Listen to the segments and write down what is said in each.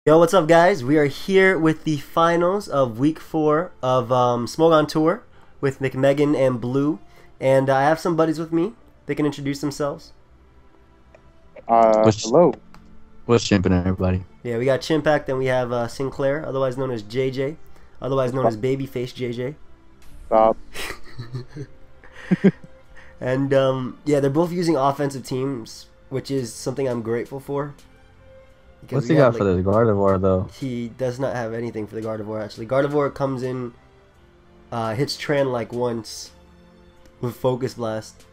Yo, what's up, guys? We are here with the finals of week 4 of Smogon Tour with McMeghan and Blue, and I have some buddies with me. They can introduce themselves. Hello. What's Chimp and everybody? Yeah, we got Chimp, then we have Sinclair, otherwise known as JJ, otherwise known as Babyface JJ. Stop. And yeah, they're both using offensive teams, which is something I'm grateful for. What's he got for the Gardevoir, though? He does not have anything for the Gardevoir, actually. Gardevoir comes in, hits Tran like once with Focus Blast.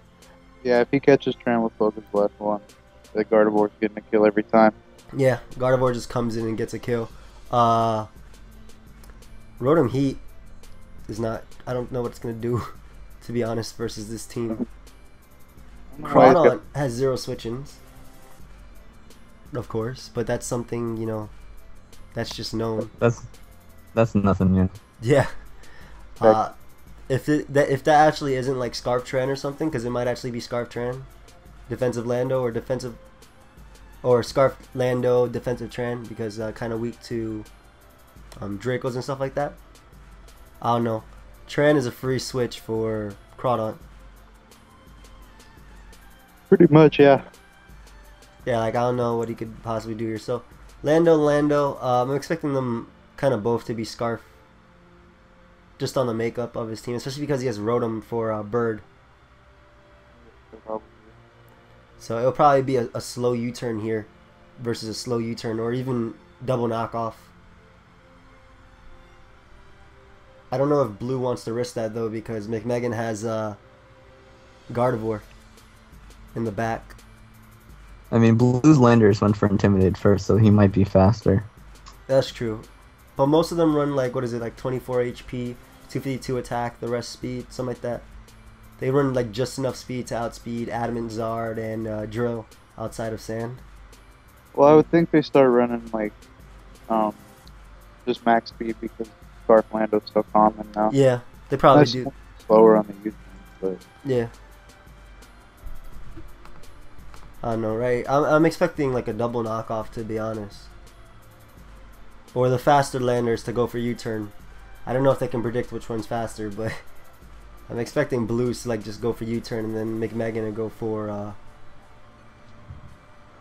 Yeah, if he catches Tran with Focus Blast one, the Gardevoir's getting a kill every time. Yeah, Gardevoir just comes in and gets a kill. Rotom Heat is not... I don't know what it's going to do, to be honest, versus this team. Crawdon has 0 switch-ins, of course, but that's something, you know, that's just known. That's nothing new. Yeah. If that actually isn't like Scarf Tran or something, because it might actually be Scarf Tran, defensive Lando or defensive, or Scarf Lando defensive Tran, because kind of weak to Dracos and stuff like that. I don't know. Tran is a free switch for Crawdon. Pretty much, yeah. Yeah, like I don't know what he could possibly do here. So Lando, I'm expecting them kind of both to be Scarf, just on the makeup of his team, especially because he has Rotom for Bird. So it'll probably be a slow U-turn here versus a slow U-turn, or even double knockoff. I don't know if Blue wants to risk that though, because McMeghan has Gardevoir in the back. I mean, Blue's Landers went for Intimidate first, so he might be faster. That's true. But most of them run like, what is it, like 24 HP, 252 attack, the rest speed, something like that. They run like just enough speed to outspeed Adamant, Zard, and Drill outside of Sand. Well, I would think they start running like just max speed because Scarf Lando's so common now. Yeah, they probably do. Slower on the use, but yeah. I don't know, right? I'm expecting like a double knockoff, to be honest. Or the faster landers to go for U-turn. I don't know if they can predict which one's faster, but I'm expecting Blues to like just go for U-turn and then McMeghan to go for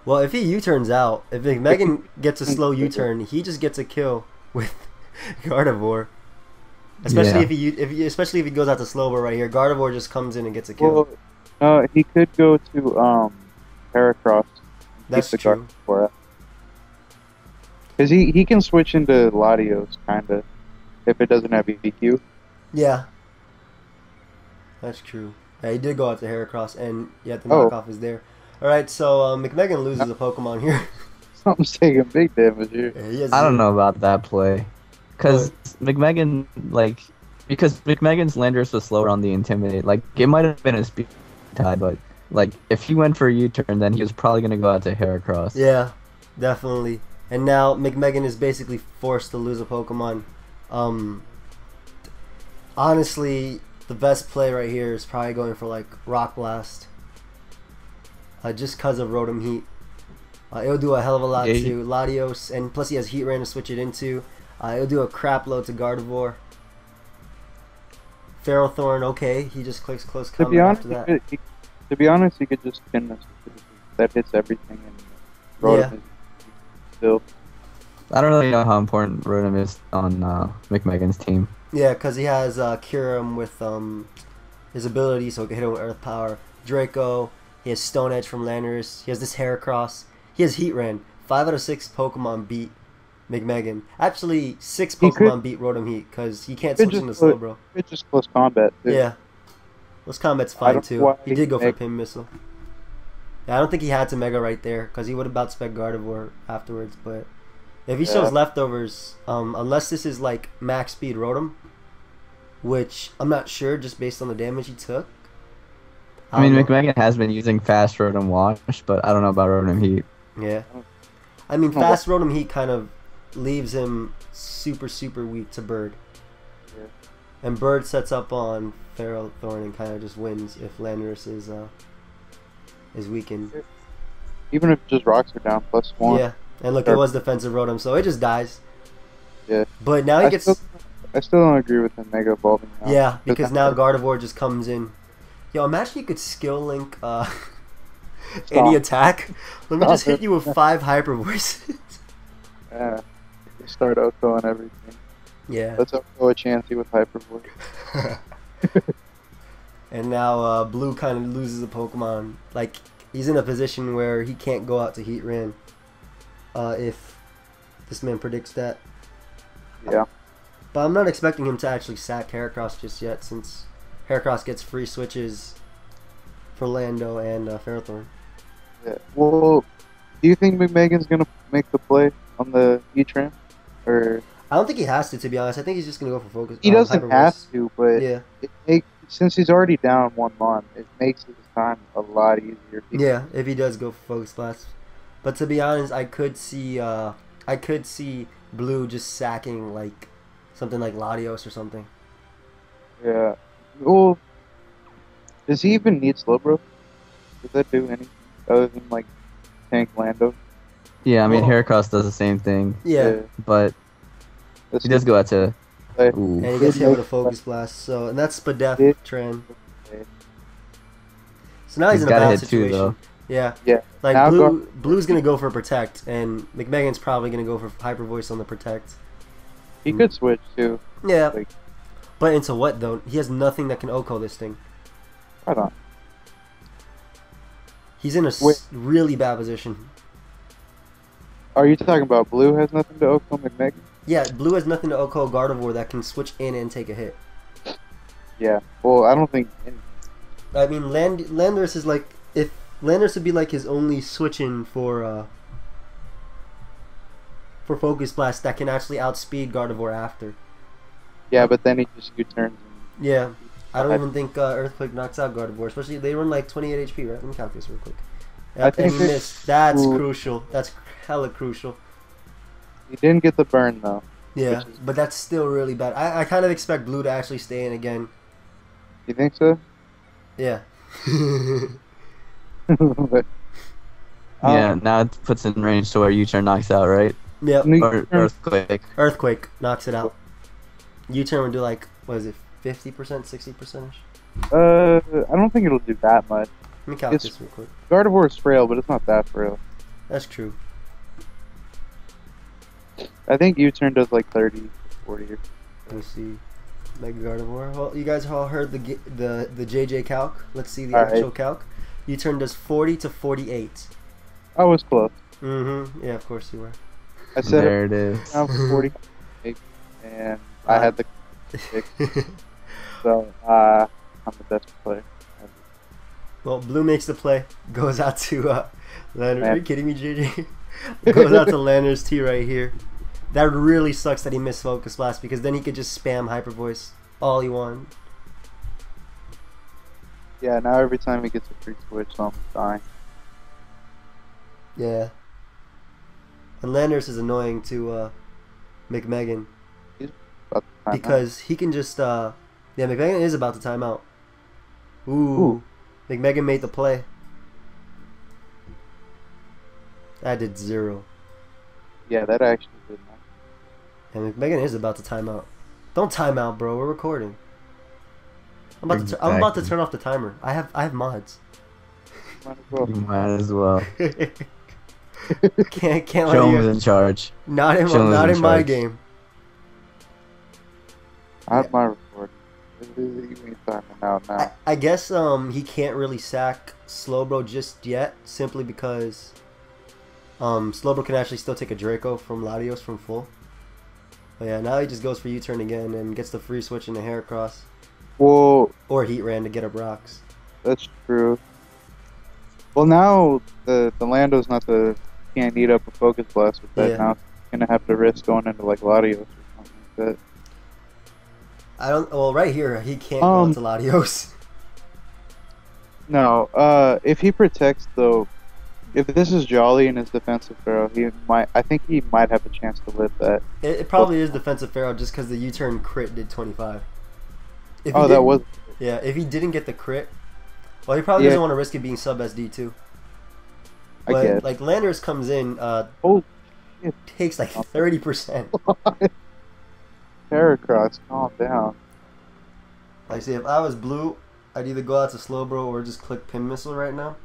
well, if he U-turns out, if McMeghan gets a slow U-turn, he just gets a kill with Gardevoir. Especially if he goes out to Slowbro right here. Gardevoir just comes in and gets a kill. Well, he could go to Heracross. That's true. Because he can switch into Latios, kind of, if it doesn't have EQ. Yeah. That's true. Yeah, he did go out to Heracross, and yeah, the knockoff is there. Alright, so McMeghan loses a Pokemon here. Something's taking big damage here. Yeah, I don't know about that play. Because McMeghan, like, because McMeghan's Landers was slower on the Intimidate. Like, it might have been a speed tie, but, like, if he went for a U-turn, then he was probably going to go out to Heracross. Yeah, definitely. And now McMeghan is basically forced to lose a Pokemon. Honestly, the best play right here is probably going for like Rock Blast. Just because of Rotom Heat. It'll do a hell of a lot to Latios, and plus he has Heat Rain to switch it into. It'll do a crap load to Gardevoir. Ferrothorn, okay, he just clicks close combat after that. To be honest, he could just pin this. That hits everything, and Rotom is still. I don't really know how important Rotom is on McMeghan's team. Yeah, because he has Kyurem with his ability, so he can hit him with Earth Power. Draco, he has Stone Edge from Landers, he has this Heracross, he has Heat Ran. 5 out of 6 Pokemon beat McMeghan. Actually, 6 Pokemon beat Rotom Heat, because he can't switch into Slowbro. It's just close combat, too. Yeah. Close combat's fine, too. He did go for a Pin Missile. Yeah, I don't think he had to Mega right there, because he would have about-spec Gardevoir afterwards, but if he shows leftovers, unless this is like max speed Rotom, which I'm not sure just based on the damage he took. I mean, McMeghan has been using fast Rotom Wash, but I don't know about Rotom Heat. Yeah. I mean, fast Rotom Heat kind of leaves him super, super weak to Bird. Yeah. And Bird sets up on Ferrothorn and kind of just wins if Landorus is weakened. Even if just rocks are down +1. Yeah, And look, it was defensive Rotom, so it just dies. Yeah. But now he gets... I still don't agree with him Mega Evolving now. Yeah, because now Gardevoir just comes in. Yo, imagine you could skill link any attack. Let me just hit you with 5 Hyper Voices. Yeah. You start Oko and everything. Yeah. Let's Oko a Chansey with Hyper Voice. And now Blue kind of loses a Pokemon. Like, he's in a position where he can't go out to Heatran. If this man predicts that. Yeah. But I'm not expecting him to actually sack Heracross just yet, since Heracross gets free switches for Lando and Ferrothorn. Yeah. Well, do you think McMeghan's gonna make the play on the E-Tram? Or I don't think he has to be honest. I think he's just gonna go for focus. he doesn't Hyper have Voice. to, but Yeah. Since he's already down 1 month, it makes his time a lot easier. Yeah, if he does go for Focus Blast. But to be honest, I could see Blue just sacking like something like Latios or something. Yeah. Well, does he even need Slowbro? Does that do anything other than like tank Lando? Yeah, I mean Heracross does the same thing. Yeah. But he does go out to. And he gets hit with a Focus Blast. So and that's Spadef Tran. So now he's in a bad situation. Though. Yeah. Yeah. Like Blue's gonna go for Protect, and McMeghan's probably gonna go for Hyper Voice on the Protect. He could switch too. Yeah. Like, but into what though? He has nothing that can Oko this thing. Hold on. He's in a really bad position. Are you talking about Blue has nothing to Oko McMeghan? Yeah, Blue has nothing to Oko Gardevoir that can switch in and take a hit. Yeah. Well, I don't think. I mean, Landorus is like, if Landorus would be like his only switch in for Focus Blast that can actually outspeed Gardevoir after. Yeah, but then he just U-turns. Yeah, I don't even think Earthquake knocks out Gardevoir, especially they run like 28 HP, right? Let me calculate this real quick. I think he missed. That's crucial. That's hella crucial. He didn't get the burn though. Yeah, but that's still really bad. I kind of expect Blue to actually stay in again. You think so? Yeah. Yeah, now it puts in range to where U-turn knocks out, right? Yep. Or Earthquake. Earthquake knocks it out. U-turn would do like, what is it, 50%, 60%-ish? I don't think it'll do that much. Let me calculate this real quick. Gardevoir is frail, but it's not that frail. That's true. I think U-turn does like 30 to 40. Let me see. Mega Gardevoir. Well, you guys all heard the JJ calc. Let's see the actual calc. U-turn does 40 to 48. I was close. Mm-hmm. Yeah, of course you were. I said there it is. 40, and I had the pick. So I'm the best player. Well, Blue makes the play. Goes out to Landers. Are you kidding me, JJ? Goes out to Landers T right here. That really sucks that he missed Focus Blast, because then he could just spam Hyper Voice all he wanted. Yeah, now every time he gets a free switch, I'm dying. Yeah. And Landers is annoying to McMeghan. He's about to time because he can just yeah, McMeghan is about to time out. Ooh. McMeghan made the play. I did 0. Yeah, that actually did not. And McMeghan is about to time out. Don't time out, bro. We're recording. I'm about to turn off the timer. I have mods. Might as well. You might as well. can't Show him in charge. Not in my game. I have my recording. You ain't timing out now. I guess he can't really sack Slowbro just yet, simply because Slowbro can actually still take a Draco from Latios from full. But yeah, now he just goes for U-turn again and gets the free switch into Heracross. Well, or Heatran to get up rocks. That's true. Well, now the Lando's can't eat up a Focus Blast with that. Yeah. Now he's gonna have to risk going into like Latios or something like that. Well, right here he can't go into Latios. No. If he protects though, if this is Jolly in his defensive Pharaoh, I think he might have a chance to live that. It probably is defensive Pharaoh just because the U-turn crit did 25. That was. Yeah, if he didn't get the crit, well, he probably doesn't want to risk it being sub SD too. But like Landers comes in. takes like 30%. Heracross, calm down. Like, see, if I was Blue, I'd either go out to Slowbro or just click Pin Missile right now.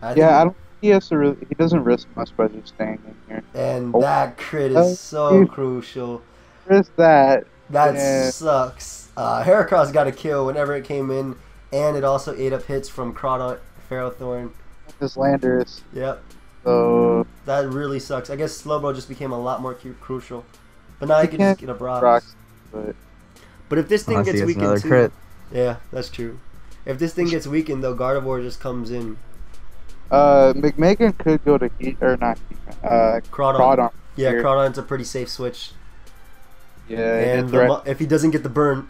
I don't. He has to. He doesn't risk much by just staying in here. And that crit is so crucial. Risk that. That sucks. Heracross got a kill whenever it came in, and it also ate up hits from Crawdaunt, Ferrothorn. This Landorus. Yep. So that really sucks. I guess Slowbro just became a lot more crucial. But now he can just get a Brox. But if this thing gets weakened too, crit. Yeah, that's true. If this thing gets weakened though, Gardevoir just comes in. McMeghan could go to Heat or not Heat. Crawdaunt. Yeah, Crawdaunt's a pretty safe switch. Yeah, and if he doesn't get the burn,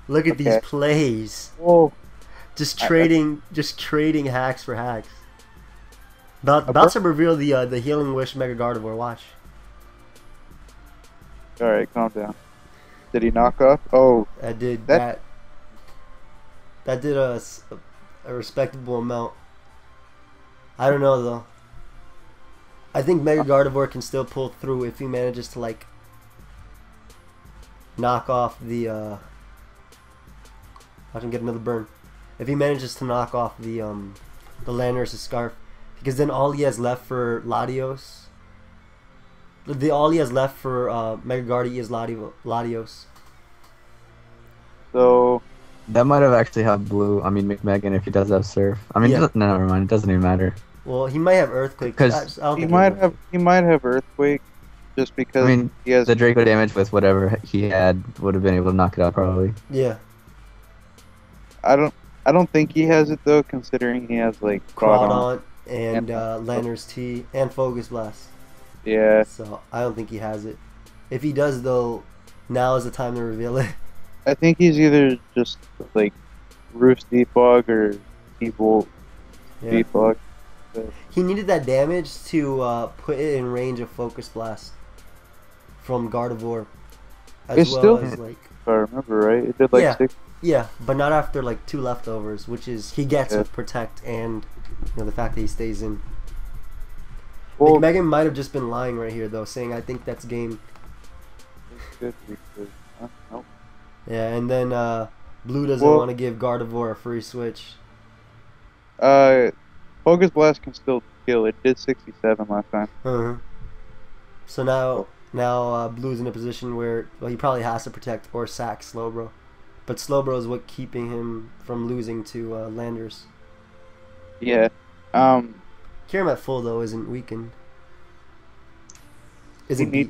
look at these plays. Whoa. Just trading hacks for hacks. About to reveal the Healing Wish Mega Gardevoir. Watch. All right, calm down. Did he knock off? Oh, that did that did a respectable amount. I don't know though. I think Mega Gardevoir can still pull through if he manages to like knock off the watch him get another burn. If he manages to knock off the Landorus' Scarf, because then all he has left for Latios, all he has left for Mega Guardi is Latios. So that might have actually helped Blue. I mean McMeghan if he does have Surf. I mean, no, never mind. It doesn't even matter. Well, he might have Earthquake. Because he might have Earthquake, just because. I mean, he has the Draco damage with whatever he had would have been able to knock it out probably. Yeah. I don't think he has it though, considering he has like Crawdaunt and Landorus T and Focus Blast. Yeah. So I don't think he has it. If he does though, now is the time to reveal it. I think he's either just like Roof's Defog or T-Bolt Defog. He needed that damage to put it in range of Focus Blast from Gardevoir. As well as like, if I remember right, it did like 6. Yeah, but not after like 2 leftovers, which is he gets with Protect and the fact that he stays in. Well, McMeghan might have just been lying right here though, saying I think that's game. Good. Nope. Yeah, and then Blue doesn't want to give Gardevoir a free switch. Focus Blast can still kill. It did 67 last time. So now Blue's in a position where he probably has to protect or sack Slowbro. But Slowbro is what keeping him from losing to Landorus. Yeah. Kyurem at full though isn't weakened. I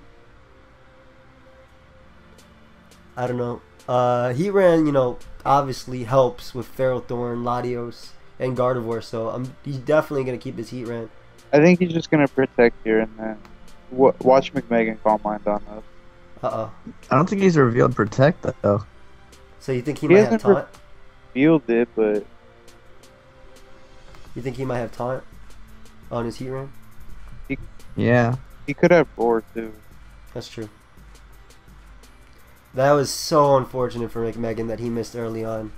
don't know. Heatran, obviously helps with Ferrothorn, Latios, and Gardevoir, so he's definitely gonna keep his Heatran. I think he's just gonna protect here and then watch McMeghan Calm Mind on us. I don't think he's revealed Protect though. So you think he might have taunt? Revealed it, but you think he might have taunt on his Heatran? Yeah. He could have Roar too. That's true. That was so unfortunate for McMeghan that he missed early on.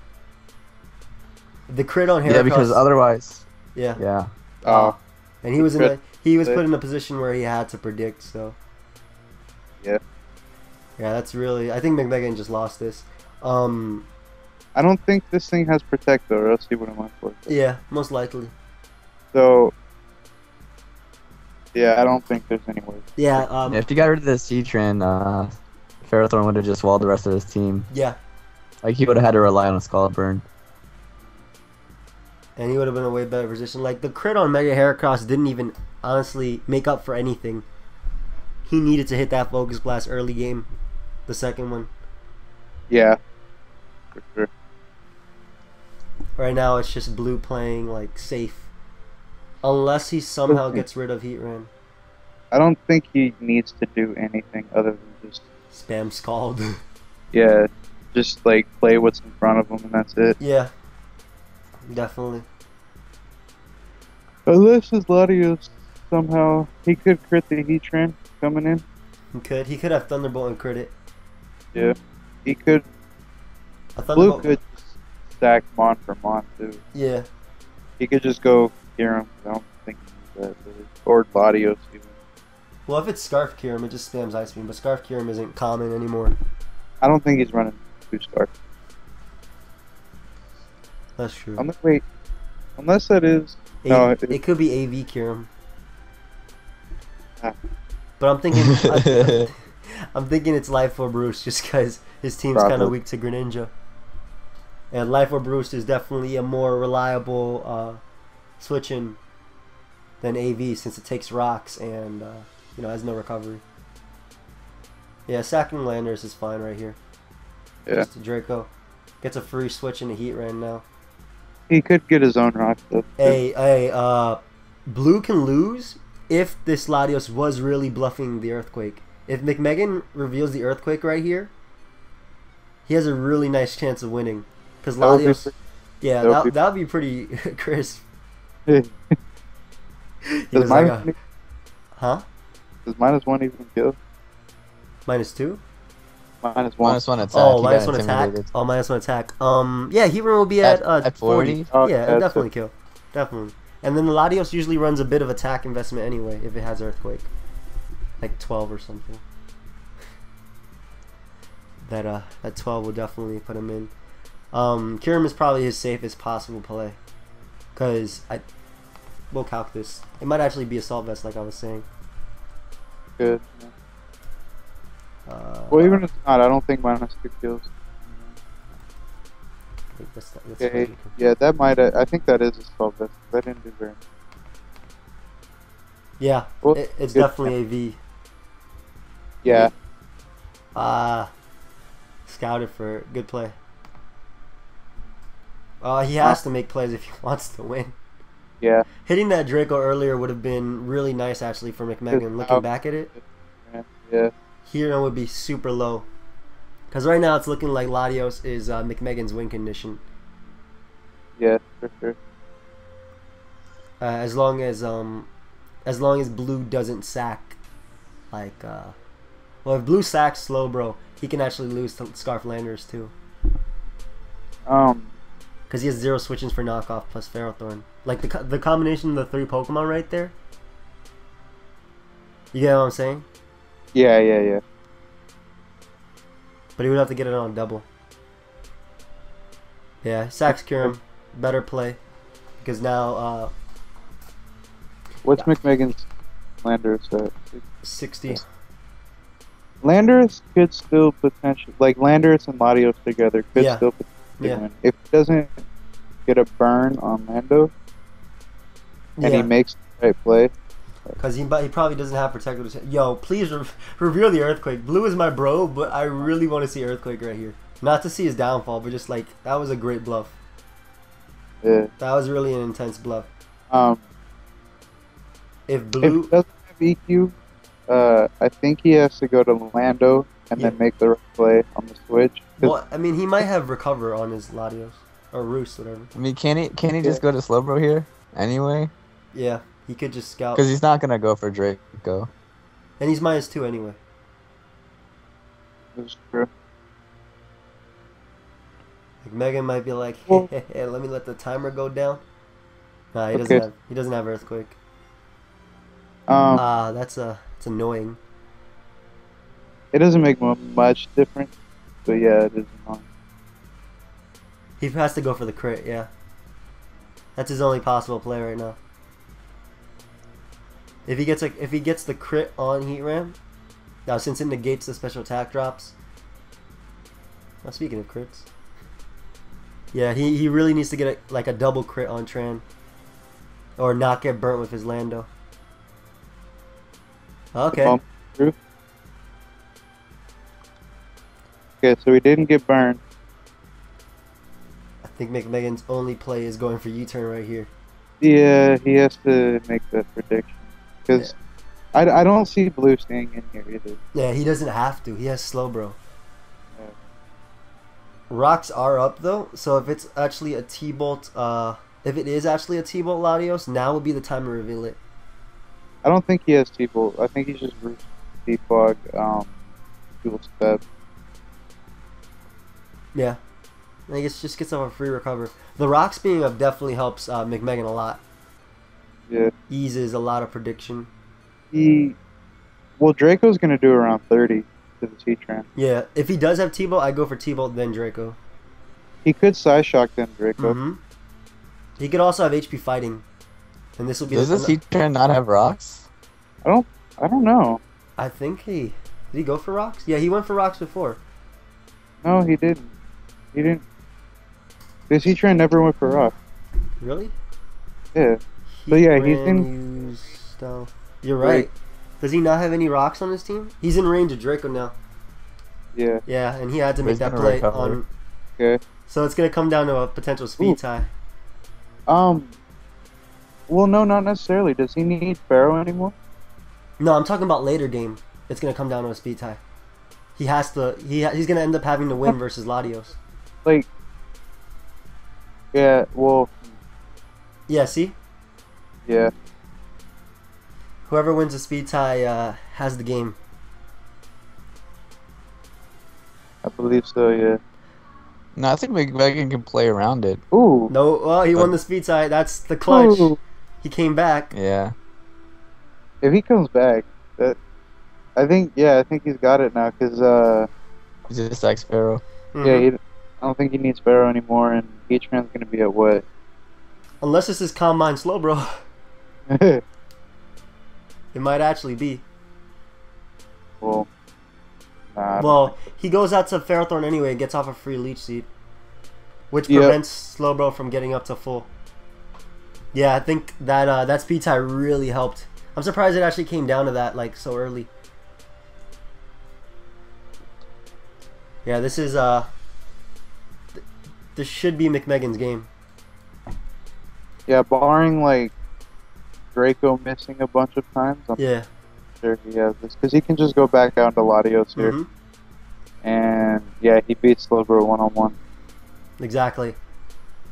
The crit on Heracross. Yeah, because otherwise. Yeah. Yeah. And he was put in a position where he had to predict. So. Yeah. Yeah, that's really. I think McMeghan just lost this. I don't think this thing has Protect though, or else he wouldn't went for it. Yeah, most likely. So. Yeah, I don't think there's any way. Yeah. If you got rid of this Heatran, Ferrothorn would have just walled the rest of his team. Yeah. Like he would have had to rely on a Scald Burn. And he would have been in a way better position. Like the crit on Mega Heracross didn't even honestly make up for anything. He needed to hit that Focus Blast early game, the second one. Yeah, for sure. Right now it's just Blue playing like safe, unless he somehow gets rid of Heatran. I don't think he needs to do anything other than just spam Scald. Yeah, just like play what's in front of him and that's it. Yeah, definitely. Unless his Latios somehow he could crit the Heatran coming in. He could have Thunderbolt and crit it. Yeah, he could. Blue could stack Mon for Mon too. Yeah. He could just go Kyurem. I don't think he needs that really. Or Latios even. Well, if it's Scarf Kyurem, it just spams Ice Beam, but Scarf Kyurem isn't common anymore. I don't think he's running 2 Scarf. That's true. Wait. Unless that is... no, it could be AV Kyurem. Ah. But I'm thinking... I'm thinking it's Life Orb Roost just because his team's kind of weak to Greninja. And Life Orb Roost is definitely a more reliable switch-in than AV since it takes rocks and you know, has no recovery. Yeah, sacking Landers is fine right here. Yeah. Just a Draco. Gets a free switch into Heatran now. He could get his own rock though. Hey, Blue can lose if this Latios was really bluffing the Earthquake. If McMeghan reveals the Earthquake right here, he has a really nice chance of winning. Because Latios... yeah, that would be pretty crisp. He was like huh? Does -1 even kill? -2? -1. -1 attack. Oh, -1 attack. Oh, -1 attack. Yeah, Heatran will be at 40. Oh, yeah, it'll definitely kill. Definitely. And then the Latios usually runs a bit of attack investment anyway if it has Earthquake. Like 12 or something. That 12 will definitely put him in. Kyurem is probably his safest possible play. Because we'll calc this. It might actually be Assault Vest like I was saying. Good. Well, even if it's not, I don't think -2 kills. That's okay. Yeah, that might. I think that is Assault Vest. That didn't do very much. Yeah, well, it's definitely AV. Yeah. Scouted for good play. He has to make plays if he wants to win. Yeah. Hitting that Draco earlier would have been really nice actually for McMeghan. Looking back at it. Yeah. Heatran would be super low. Because right now it's looking like Latios is McMeghan's win condition. Yeah, for sure. As long as Blue doesn't sack, like, well, if Blue sacks Slowbro, he can actually lose to Scarf Landers too. Because he has 0 switch-ins for knockoff plus Ferrothorn. Like the combination of the 3 Pokemon right there. You get what I'm saying? Yeah. But he would have to get it on double. Yeah, sacks Kyurem, better play, because now. What's McMeghan's Landers at? 60. Landers could still potentially, like Landers and Latios together could still potentially win. If he doesn't get a burn on Lando and he makes the right play. Because he probably doesn't have protective. Yo, please reveal the Earthquake. Blue is my bro, but I really want to see Earthquake right here. Not to see his downfall, but just like, that was a great bluff. Yeah. That was really an intense bluff. If he Blue doesn't have EQ, I think he has to go to Lando and then make the right play on the switch. Well, I mean, he might have Recover on his Latios. Or Roost, whatever. I mean, can he just go to Slowbro here? Anyway? Yeah, he could just scout. Because he's not going to go for Draco. And he's -2 anyway. That's true. Like Megan might be like, hey, let me let the timer go down. Nah, he doesn't have Earthquake. That's it's annoying. It doesn't make much difference, but yeah, it is annoying. He has to go for the crit, yeah. That's his only possible play right now. If he gets the crit on Heatran, now since it negates the special attack drops. Now speaking of crits, yeah, he really needs to get a double crit on Tran, or not get burnt with his Lando. Okay. Okay, so he didn't get burned. I think McMeghan's only play is going for U-turn right here. Yeah, he has to make that prediction. Because I don't see Blue staying in here either. Yeah, he doesn't have to. He has Slowbro. Yeah. Rocks are up though, so if it's actually a T-Bolt, if it is actually a T-Bolt Latios, now would be the time to reveal it. I don't think he has T-Bolt. I think he's just Roost, T-Fog, Dual Step. Yeah. I think it just gets off a free recover. The rocks being up definitely helps McMeghan a lot. Yeah. eases a lot of prediction. Well, Draco's gonna do around 30 to the T-Tran. Yeah, if he does have T-Bolt, I go for T-Bolt then Draco. He could side shock then Draco. Mm-hmm. He could also have HP fighting, and this will be. Does this T-Tran not have rocks? I don't know. I think did he go for rocks? Yeah, he went for rocks before. No, he didn't. He didn't. This T-Tran never went for rock. Really? Yeah. So yeah, he's in. Use stealth. You're right. Does he not have any rocks on his team? He's in range of Draco now. Yeah. Yeah, and he had to make He's that gonna play recover. on. Okay. So it's gonna come down to a potential speed tie. Well, no, not necessarily. Does he need Pharaoh anymore? No, I'm talking about later game. It's gonna come down to a speed tie. He has to. He's gonna end up having to win versus Latios. Like. Yeah. Well. Yeah. See. Yeah. Whoever wins the speed tie has the game. I believe so. Yeah. No, I think McMeghan can play around it. Ooh. No, well, he won the speed tie. That's the clutch. Ooh. He came back. Yeah. If he comes back, I think he's got it now. Cause He's just like Sparrow. Mhm. I don't think he needs Pharaoh anymore, and H-Man's gonna be at what? Unless this is Calm Mind Slow, bro. It might actually be. Well. Nah. Well, he goes out to Ferrothorn anyway and gets off a free leech seed, which prevents Slowbro from getting up to full. Yeah, I think that speed tie really helped. I'm surprised it actually came down to that like so early. Yeah, this is this should be McMeghan's game. Yeah, barring like Draco missing a bunch of times, I'm Yeah. sure he has this because he can just go back down to Latios here, Mhm. and yeah, he beats Slowbro 1-on-1. Exactly.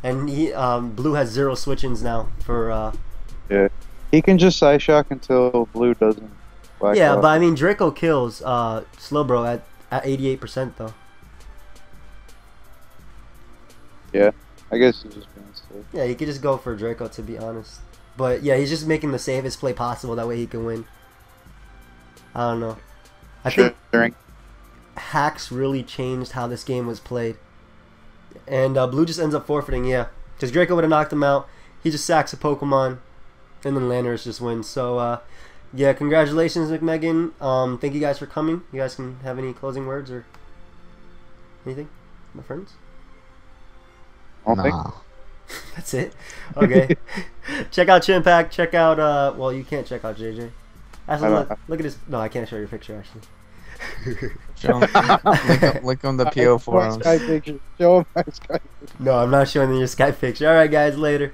And he Blue has 0 switch-ins now for Yeah, he can just side shock until Blue doesn't. yeah, but I mean Draco kills Slowbro at 88% though. Yeah, I guess he's just being safe. Yeah, you could just go for Draco to be honest. But yeah, he's just making the safest play possible. That way he can win. I don't know. I think hacks really changed how this game was played. And Blue just ends up forfeiting, yeah. Because Draco would have knocked him out. He just sacks a Pokemon. And then Landorus just wins. So, yeah, congratulations, McMeghan. Thank you guys for coming. You guys can have any closing words or anything, my friends? I don't think. Nah. That's it. Okay. Check out Chimp. Check out well, you can't check out JJ. Actually, look at his. No, I can't show your picture actually. Show him, look on the PO forums. Show him my Skype picture. No, I'm not showing you your Skype picture. All right, guys, later.